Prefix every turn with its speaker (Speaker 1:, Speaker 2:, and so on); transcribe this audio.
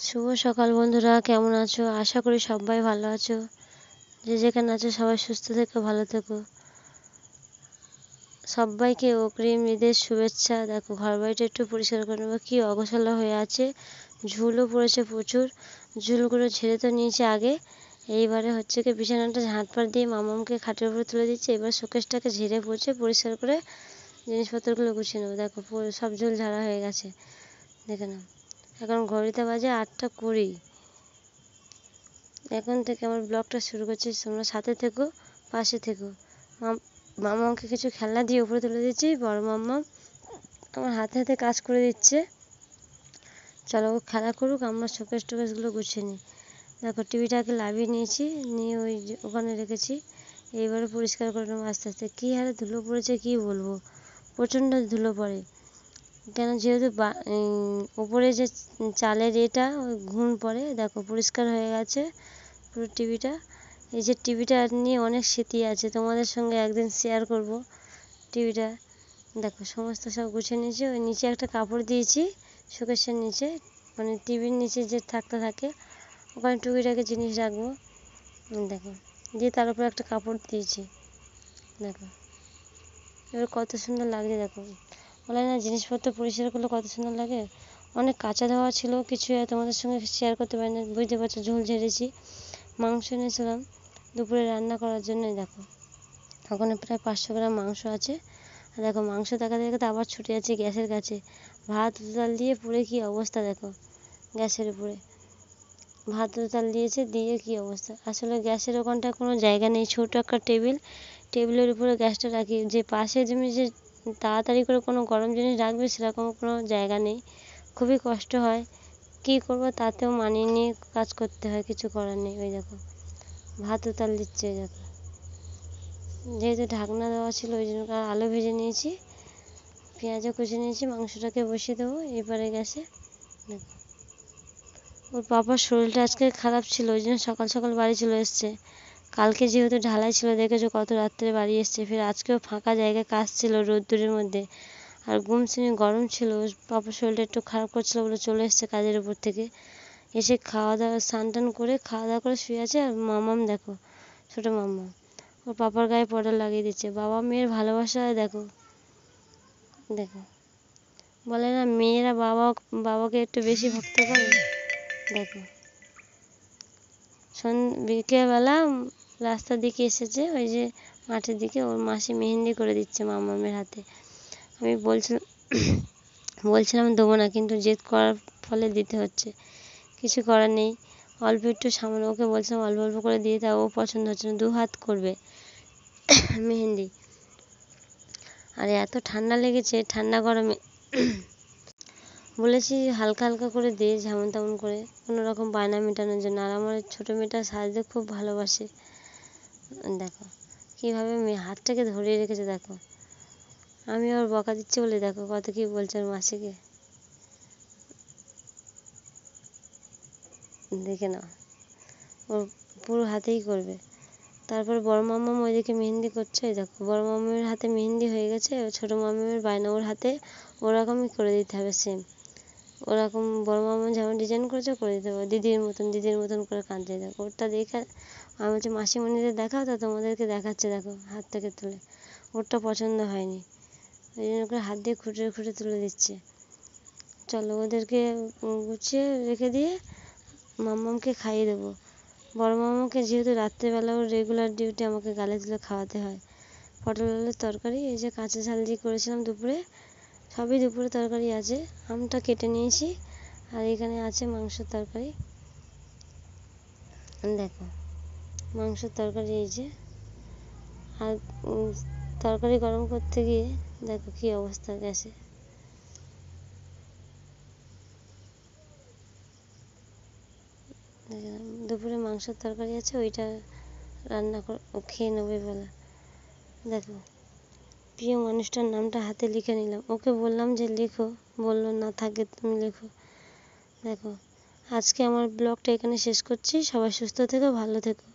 Speaker 1: শুভ সকাল বন্ধুরা, কেমন আছো? আশা করি সবাই ভালো আছো। যে যেখানে আছো সবাই সুস্থ থেকো, ভালো থেকো। সবাইকে অগ্রিম ঈদের শুভেচ্ছা। দেখো ঘর বাড়িটা একটু পরিষ্কার করে নেবো, কি অগোছালো হয়ে আছে। ঝুলও পড়েছে প্রচুর, ঝুলগুলো ঝেড়ে তো নিয়েছে আগে। এইবারে হচ্ছে কি বিছানাটা ঝাঁটপাট দিয়ে মামামকে খাটের উপরে তুলে দিচ্ছে। এবার শোকেসটাকে ঝেড়ে পড়ছে, পরিষ্কার করে জিনিসপত্রগুলো গুছিয়ে নেবো। দেখো সব ঝুল ঝাড়া হয়ে গেছে, দেখে নাও। এখন ঘড়িতে বাজে 8টা 20। এখন থেকে আমার ব্লগটা শুরু করছি, তোমরা সাথে থেকো, পাশে থেকো। মামাকে কিছু খেলনা দিয়ে উপরে তুলে দিচ্ছি। বড় মাম্মা আমার হাতে হাতে কাজ করে দিচ্ছে। চলো ও খেলা করুক, আমরা শোকেস টোকেসগুলো গুছিয়ে নিই। দেখো টিভিটাকে লাভিয়ে নিয়েছি, নিয়ে ওই ওখানে রেখেছি। এইবারে পরিষ্কার করে নেবো আস্তে আস্তে। কী হারে ধুলো পড়েছে কী বলবো, প্রচণ্ড ধুলো পড়ে। কেন, যেহেতু ওপরে যে চালের এটা ওই ঘুণ পড়ে। দেখো পরিষ্কার হয়ে গেছে পুরো টিভিটা। এই যে টিভিটা নিয়ে অনেক স্মৃতি আছে, তোমাদের সঙ্গে একদিন শেয়ার করব টিভিটা। দেখো সমস্ত সব গুছিয়ে নিয়েছি। ওই নিচে একটা কাপড় দিয়েছি শোকেসের নিচে, মানে টিভির নিচে যে থাকতে থাকে ওখানে টুকিটাকি জিনিস রাখবো। দেখো দিয়ে তার উপরে একটা কাপড় দিয়েছি। দেখো এবার কত সুন্দর লাগছে। দেখো বলে না, জিনিসপত্র পরিষ্কার করলে কত সুন্দর লাগে। অনেক কাঁচা ধোয়া ছিল, কিছু তোমাদের সঙ্গে শেয়ার করতে পারি না, বুঝতে পারছো। ঝোল ঝেড়েছি, মাংস এনেছিলাম দুপুরে রান্না করার জন্য। দেখো ওখানে প্রায় 500 গ্রাম মাংস আছে। আর দেখো মাংস দেখাতে দেখাতে আবার ছুটে যাচ্ছে গ্যাসের কাছে। ভাত উতাল দিয়ে পুড়ে কী অবস্থা দেখো, গ্যাসের উপরে ভাত উতাল দিয়েছে, দিয়ে কী অবস্থা। আসলে গ্যাসের ওখানটা কোনো জায়গা নেই, ছোটো একটা টেবিলের উপরে গ্যাসটা রাখি, যে পাশে যে তাড়াতাড়ি করে কোনো গরম জিনিস রাখবে সেরকম কোনো জায়গা নেই। খুবই কষ্ট হয়, কী করবো, তাতেও মানিয়ে নিয়ে কাজ করতে হয়, কিছু করার নেই। ওই দেখো ভাত উতাল দিচ্ছে। দেখো যেহেতু ঢাকনা দেওয়া ছিল ওই জন্য আলু ভেজে নিয়েছি, পেঁয়াজও কুচি নিয়েছি, মাংসটাকে বসিয়ে দেবো এবারে গ্যাসে। দেখো ওর পাপার শরীরটা আজকে খারাপ ছিল, ওই জন্য সকাল সকাল বাড়ি চলে এসছে। কালকে যেহেতু ঢালাই ছিল, দেখেছো কত রাত্রে বাড়ি এসছে। ফের আজকেও ফাঁকা জায়গায় কাজ ছিল রোদ্দুরের মধ্যে, আর গুমসুমি গরম ছিল। পাপার শরীরটা একটু খারাপ করছিলো বলে চলে এসছে কাজের উপর থেকে। এসে খাওয়া দাওয়া স্নান টান করে খাওয়া দাওয়া করে শুয়ে আছে। আর মামাম দেখো, ছোটো মামাম ওর পাপার গায়ে পাউডার লাগিয়ে দিচ্ছে। বাবা মেয়ের ভালোবাসা দেখো। দেখো বলে না, মেয়েরা বাবাকে একটু বেশি ভক্ত করে। দেখো বিকেলবেলা রাস্তার দিকে এসেছে, ওই যে মাঠের দিকে, ওর মাসি মেহেন্দি করে দিচ্ছে মামামের হাতে। আমি বলছিলাম দেবো না, কিন্তু জেদ করার ফলে দিতে হচ্ছে, কিছু করার নেই। অল্প একটু সামান্য ওকে বলছিলাম অল্প অল্প করে দিয়ে দাও, ও পছন্দ হচ্ছে না, 2 হাত করবে মেহেন্দি। আর এত ঠান্ডা লেগেছে, ঠান্ডা গরমে বলেছি হালকা হালকা করে দে, যেমন তেমন করে, কোনো রকম বায়না মেটানোর জন্য। আর আমার ছোটো মেয়েটা সাজতে খুব ভালোবাসে। দেখো কীভাবে হাতটাকে ধরিয়ে রেখেছে। দেখো আমি ওর বকা দিচ্ছি বলে দেখো কত কী বলছে ওর মাসিকে, দেখে নাও। ওর পুরো হাতেই করবে। তারপরে বড় মাম্মাম ওইদিকে মেহেন্দি করছে। দেখো বড় মাম্মামের হাতে মেহেন্দি হয়ে গেছে, ছোটো মাম্মামের বায়না ওর হাতে ওরকমই করে দিতে হবে, সেম ওরকম। বড় মামা যেমন ডিজাইন করেছে করে দিতে হবে, দিদির মতন করে কাঁদছে। দেখো ওরটা দেখে আমি বলছি মাসিমণিদের দেখাও, তো তোমাদেরকে দেখাচ্ছে। দেখো হাত থেকে তুলে, ওরটা পছন্দ হয়নি, ওই জন্য করে হাত দিয়ে খুঁটে খুঁটে তুলে দিচ্ছে। চলো ওদেরকে গুছিয়ে রেখে দিয়ে মাম্মামকে খাইয়ে দেবো। বড় মামাকে যেহেতু রাত্রেবেলা ওর রেগুলার ডিউটি, আমাকে গালে তুলে খাওয়াতে হয়। পটল আলুর তরকারি, এই যে কাঁচা ঝাল দিয়ে করেছিলাম দুপুরে, সবই দুপুরে তরকারি আছে। আমটা কেটে নিয়েছি, আর এখানে আছে মাংসের তরকারি। দেখো মাংসের তরকারি এই যে। আর তরকারি গরম করতে গিয়ে দেখো কী অবস্থা গ্যাসে। দুপুরে মাংসের তরকারি আছে, ওইটা রান্না করে খেয়ে নেবে বেলা। দেখো প্রিয় মানুষটার নামটা হাতে লিখে নিলাম, ওকে বললাম যে লেখো, বললো না থাকে তুমি লেখো। দেখো আজকে আমার ব্লগটা এখানে শেষ করছি। সবাই সুস্থ থেকো, ভালো থেকো।